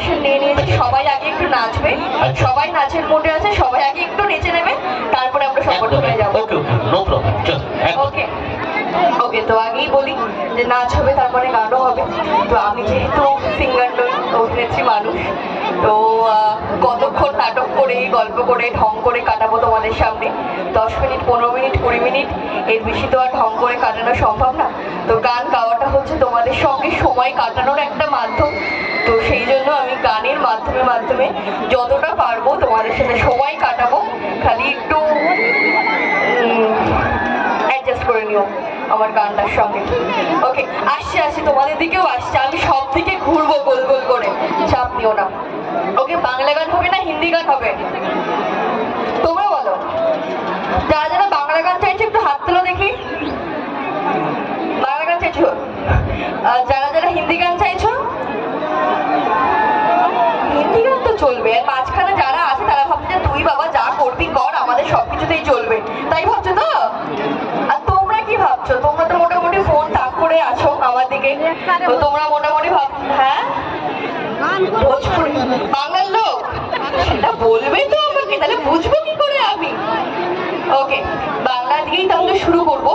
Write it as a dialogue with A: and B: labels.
A: Permission নিয়ে নিয়েছি, সবাই আগে একটু নাচবে, সবাই নাচের মোডে আছে, সবাই আগে একটু নেচে নেবে, তারপরে আমরা সংগঠনে যাবো।
B: ওকে ওকে, নো প্রবলেম, চল।
A: ওকে ওকে, তো আগেই বলি যে নাচ হবে, তারপরে গানও হবে। তো আমি যেহেতু সিঙ্গার নই, অভিনেত্রী মানুষ, তো কতক্ষণ নাটক করে গল্প করে ঢং করে কাটাবো তোমাদের সামনে? 10 মিনিট, 15 মিনিট, 20 মিনিট, এর বেশি তো আর ঢং করে কাটানো সম্ভব না। তো গান গাওয়াটা হচ্ছে তোমাদের সঙ্গে সময় কাটানোর একটা মাধ্যম। তো সেই জন্য আমি গানের মাধ্যমে যতটা পারবো তোমাদের সাথে সময় কাটাবো। খালি একটু অ্যাডজাস্ট করে নিও আমার গানটার সঙ্গে। ওকে, আসছি তোমাদের দিকেও আসছে, আমি সব দিকে ঘুরবো গোল গোল করে, চাপ নিও না। ওকে, বাংলা গান হবে না হিন্দি গান হবে? তোমরা বলো, যারা যারা বাংলা গান চাইছো একটু হাত তোলো দেখি। বাংলা গান চাইছো? যারা যারা হিন্দি গান চাইছো? হিন্দি গান তো চলবে, আর মাঝখানে যারা আছে তারা ভাবছে যে তুই বাবা যা করবি কর, আমাদের সবকিছুতেই চলবে, তাই ভাবছো তো? আর তোমরা কি ভাবছো? তোমরা তো মোটামুটি ফোন তাক করে আছো আমার দিকে, তো তোমরা মোটামুটি ভাব, হ্যাঁ ভোজপুরি বাংলার লোক, সেটা বলবে তো আমাকে, তাহলে বুঝবো কি করে আমি? ওকে, বাংলা দিয়েই তাহলে শুরু করবো।